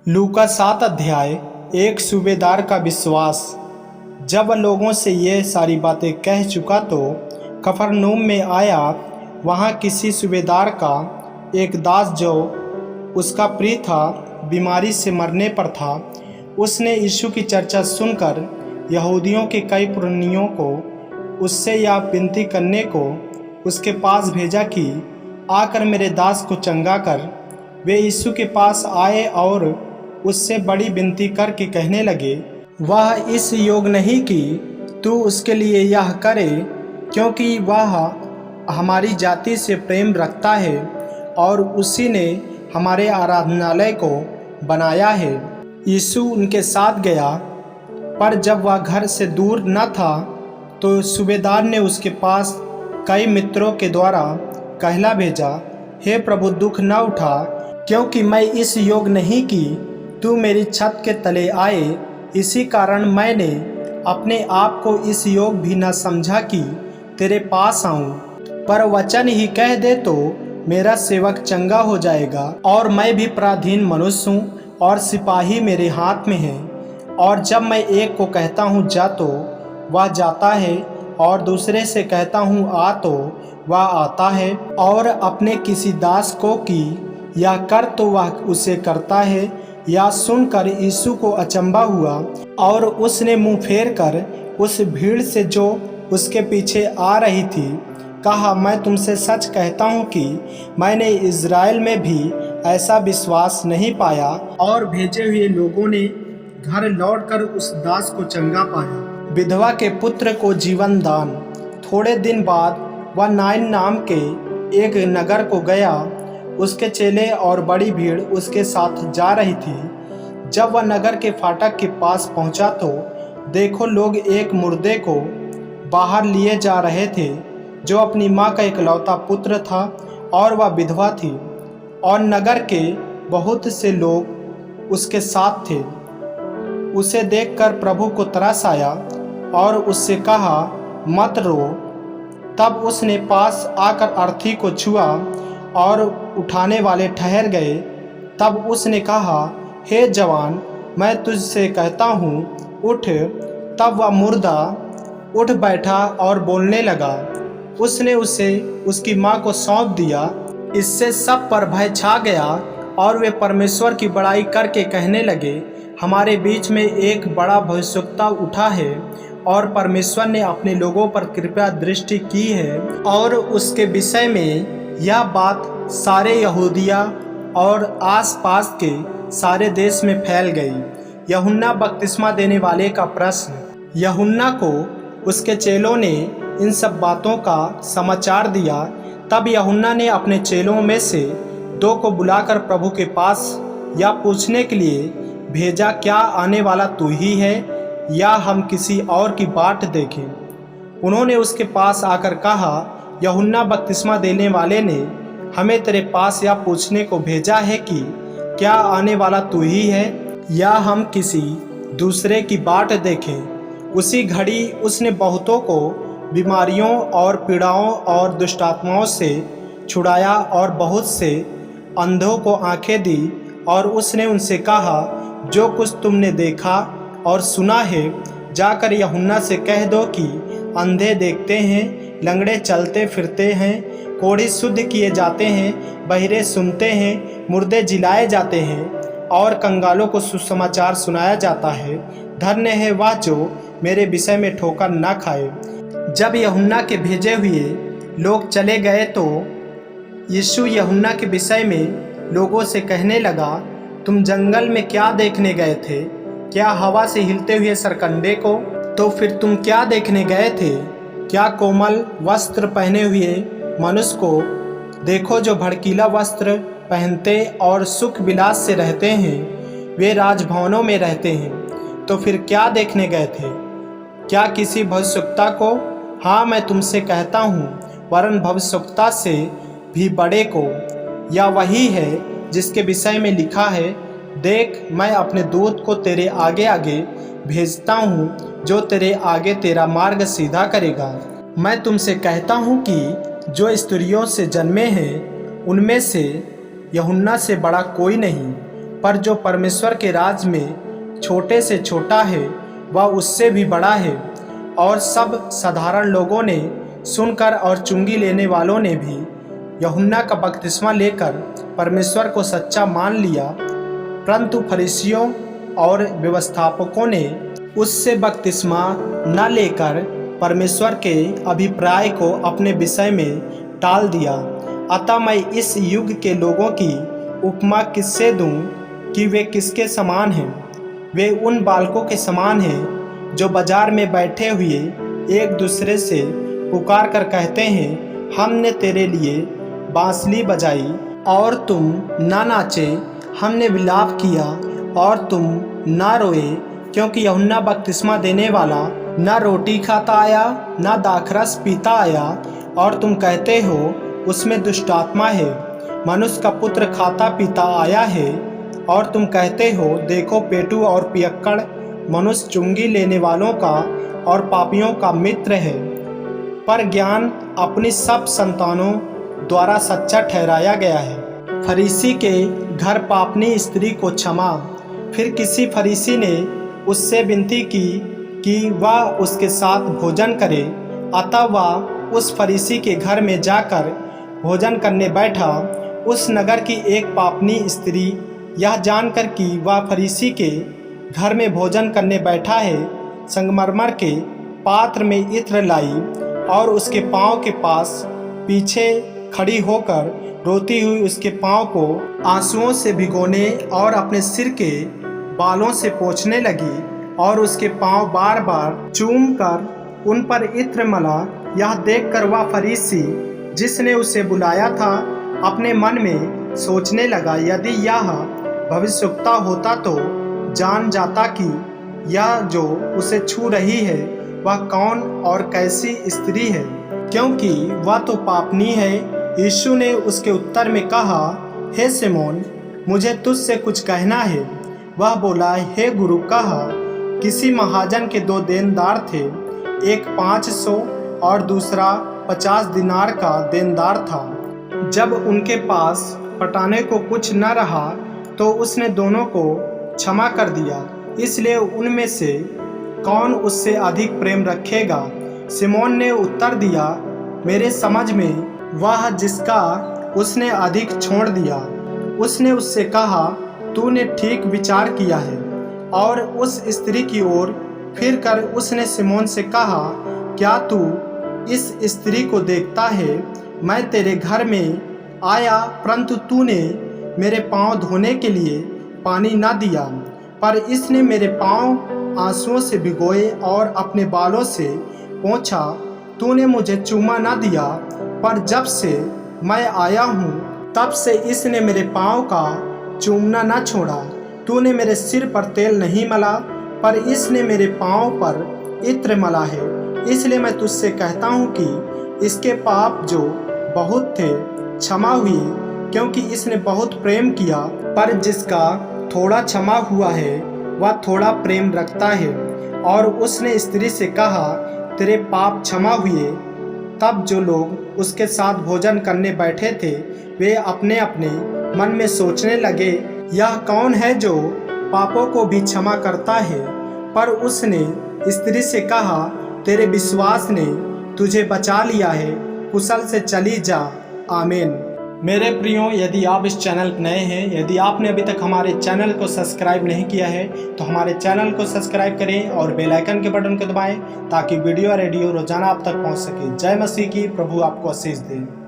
लूका 7 अध्याय। एक सूबेदार का विश्वास। जब वह लोगों से ये सारी बातें कह चुका तो कफरनहूम में आया। वहाँ किसी सूबेदार का एक दास जो उसका प्रिय था, बीमारी से मरने पर था। उसने यीशु की चर्चा सुनकर यहूदियों के कई पुरनियों को उससे यह विनती करने को उसके पास भेजा कि आकर मेरे दास को चंगा कर। वे यीशु के पास आए और उससे बड़ी विनती करके कहने लगे, वह इस योग नहीं कि तू उसके लिए यह करे, क्योंकि वह हमारी जाति से प्रेम रखता है और उसी ने हमारे आराधनालय को बनाया है। यीशु उनके साथ गया, पर जब वह घर से दूर न था तो सूबेदार ने उसके पास कई मित्रों के द्वारा कहला भेजा, हे प्रभु, दुख न उठा, क्योंकि मैं इस योग नहीं कि तू मेरी छत के तले आए। इसी कारण मैंने अपने आप को इस योग भी न समझा कि तेरे पास आऊं, पर वचन ही कह दे तो मेरा सेवक चंगा हो जाएगा। और मैं भी पराधीन मनुष्य हूँ और सिपाही मेरे हाथ में है। और जब मैं एक को कहता हूँ जा तो वह जाता है, और दूसरे से कहता हूँ आ तो वह आता है, और अपने किसी दास को कि यह कर तो वह उसे करता है। यह सुनकर यीशु को अचंभा हुआ और उसने मुंह फेर कर उस भीड़ से जो उसके पीछे आ रही थी कहा, मैं तुमसे सच कहता हूँ कि मैंने इज़राइल में भी ऐसा विश्वास नहीं पाया। और भेजे हुए लोगों ने घर लौटकर उस दास को चंगा पाया। विधवा के पुत्र को जीवन दान। थोड़े दिन बाद वह नाइन नाम के एक नगर को गया। उसके चेले और बड़ी भीड़ उसके साथ जा रही थी। जब वह नगर के फाटक के पास पहुंचा तो देखो, लोग एक मुर्दे को बाहर लिए जा रहे थे, जो अपनी माँ का इकलौता पुत्र था, और वह विधवा थी। और नगर के बहुत से लोग उसके साथ थे। उसे देखकर प्रभु को तरस आया और उससे कहा, मत रो। तब उसने पास आकर अर्थी को छुआ और उठाने वाले ठहर गए। तब उसने कहा, हे जवान, मैं तुझसे कहता हूँ, उठ। तब वह मुर्दा उठ बैठा और बोलने लगा। उसने उसे उसकी माँ को सौंप दिया। इससे सब पर भय छा गया और वे परमेश्वर की बड़ाई करके कहने लगे, हमारे बीच में एक बड़ा भविष्यवक्ता उठा है और परमेश्वर ने अपने लोगों पर कृपया दृष्टि की है। और उसके विषय में यह बात सारे यहूदिया और आसपास के सारे देश में फैल गई। यूहन्ना बपतिस्मा देने वाले का प्रश्न। यूहन्ना को उसके चेलों ने इन सब बातों का समाचार दिया। तब यूहन्ना ने अपने चेलों में से दो को बुलाकर प्रभु के पास यह पूछने के लिए भेजा, क्या आने वाला तू ही है या हम किसी और की बाट देखें? उन्होंने उसके पास आकर कहा, यूहन्ना बपतिस्मा देने वाले ने हमें तेरे पास यह पूछने को भेजा है कि क्या आने वाला तू ही है या हम किसी दूसरे की बाट देखें। उसी घड़ी उसने बहुतों को बीमारियों और पीड़ाओं और दुष्टात्माओं से छुड़ाया और बहुत से अंधों को आंखें दी। और उसने उनसे कहा, जो कुछ तुमने देखा और सुना है, जाकर यूहन्ना से कह दो कि अंधे देखते हैं, लंगड़े चलते फिरते हैं, कोढ़ी शुद्ध किए जाते हैं, बहिरे सुनते हैं, मुर्दे जिलाए जाते हैं, और कंगालों को सुसमाचार सुनाया जाता है। धन्य है वह जो मेरे विषय में ठोकर न खाए। जब यूहन्ना के भेजे हुए लोग चले गए तो यीशु यूहन्ना के विषय में लोगों से कहने लगा, तुम जंगल में क्या देखने गए थे? क्या हवा से हिलते हुए सरकंडे को? तो फिर तुम क्या देखने गए थे? क्या कोमल वस्त्र पहने हुए मनुष्य को? देखो, जो भड़कीला वस्त्र पहनते और सुख विलास से रहते हैं, वे राजभवनों में रहते हैं। तो फिर क्या देखने गए थे? क्या किसी भविष्यवक्ता को? हाँ, मैं तुमसे कहता हूँ, वरन भविष्यवक्ता से भी बड़े को। या वही है जिसके विषय में लिखा है, देख, मैं अपने दूत को तेरे आगे आगे भेजता हूँ, जो तेरे आगे तेरा मार्ग सीधा करेगा। मैं तुमसे कहता हूँ कि जो स्त्रियों से जन्मे हैं उनमें से यूहन्ना से बड़ा कोई नहीं, पर जो परमेश्वर के राज में छोटे से छोटा है वह उससे भी बड़ा है। और सब साधारण लोगों ने सुनकर और चुंगी लेने वालों ने भी यूहन्ना का बपतिस्मा लेकर परमेश्वर को सच्चा मान लिया, परंतु फरीसियों और व्यवस्थापकों ने उससे बपतिस्मा न लेकर परमेश्वर के अभिप्राय को अपने विषय में टाल दिया। अतः मैं इस युग के लोगों की उपमा किससे दूं कि वे किसके समान हैं? वे उन बालकों के समान हैं जो बाजार में बैठे हुए एक दूसरे से पुकार कर कहते हैं, हमने तेरे लिए बांसुरी बजाई और तुम ना नाचे, हमने विलाप किया और तुम ना रोए, क्योंकि यूहन्ना बपतिस्मा देने वाला ना रोटी खाता आया ना दाखरस पीता आया, और तुम कहते हो उसमें दुष्ट आत्मा है। मनुष्य का पुत्र खाता पीता आया है, और तुम कहते हो देखो पेटू और पियक्कड़ मनुष्य चुंगी लेने वालों का और पापियों का मित्र है। पर ज्ञान अपनी सब संतानों द्वारा सच्चा ठहराया गया है। फरीसी के घर पापनी स्त्री को क्षमा। फिर किसी फरीसी ने उससे विनती की कि वह उसके साथ भोजन करे। अतः वह उस फरीसी के घर में जाकर भोजन करने बैठा। उस नगर की एक पापनी स्त्री यह जानकर कि वह फरीसी के घर में भोजन करने बैठा है, संगमरमर के पात्र में इत्र लाई और उसके पाँव के पास पीछे खड़ी होकर रोती हुई उसके पाँव को आंसुओं से भिगोने और अपने सिर के बालों से पोंछने लगी और उसके पाँव बार बार चूम कर उन पर इत्र मला। यह देखकर वह फरीसी जिसने उसे बुलाया था अपने मन में सोचने लगा, यदि यह भविष्यवक्ता होता तो जान जाता कि यह जो उसे छू रही है वह कौन और कैसी स्त्री है, क्योंकि वह तो पापनी है। यीशु ने उसके उत्तर में कहा, हे सिमोन, मुझे तुझसे कुछ कहना है। वह बोला, हे गुरु, कहा। किसी महाजन के 2 देनदार थे, एक 500 और दूसरा 50 दिनार का देनदार था। जब उनके पास पटाने को कुछ न रहा तो उसने दोनों को क्षमा कर दिया। इसलिए उनमें से कौन उससे अधिक प्रेम रखेगा? सिमोन ने उत्तर दिया, मेरे समझ में वह जिसका उसने अधिक छोड़ दिया। उसने उससे कहा, तूने ठीक विचार किया है। और उस स्त्री की ओर फिर कर उसने सिमोन से कहा, क्या तू इस स्त्री को देखता है? मैं तेरे घर में आया, परंतु तूने मेरे पाँव धोने के लिए पानी न दिया, पर इसने मेरे पाँव आंसुओं से भिगोए और अपने बालों से पोंछा। तूने मुझे चूमा न दिया, पर जब से मैं आया हूँ तब से इसने मेरे पाँव का चूमना न छोड़ा। तूने मेरे सिर पर तेल नहीं मला, पर इसने मेरे पाँव पर इत्र मला है। इसलिए मैं तुझसे कहता हूँ कि इसके पाप जो बहुत थे क्षमा हुए, क्योंकि इसने बहुत प्रेम किया। पर जिसका थोड़ा क्षमा हुआ है वह थोड़ा प्रेम रखता है। और उसने स्त्री से कहा, तेरे पाप क्षमा हुए। तब जो लोग उसके साथ भोजन करने बैठे थे वे अपने अपने मन में सोचने लगे, यह कौन है जो पापों को भी क्षमा करता है? पर उसने स्त्री से कहा, तेरे विश्वास ने तुझे बचा लिया है, कुशल से चली जा। आमीन। मेरे प्रियो, यदि आप इस चैनल पर नए हैं, यदि आपने अभी तक हमारे चैनल को सब्सक्राइब नहीं किया है तो हमारे चैनल को सब्सक्राइब करें और बेल आइकन के बटन को दबाएं ताकि वीडियो रेडियो रोजाना आप तक पहुंच सके। जय मसीह की। प्रभु आपको आशीष दे।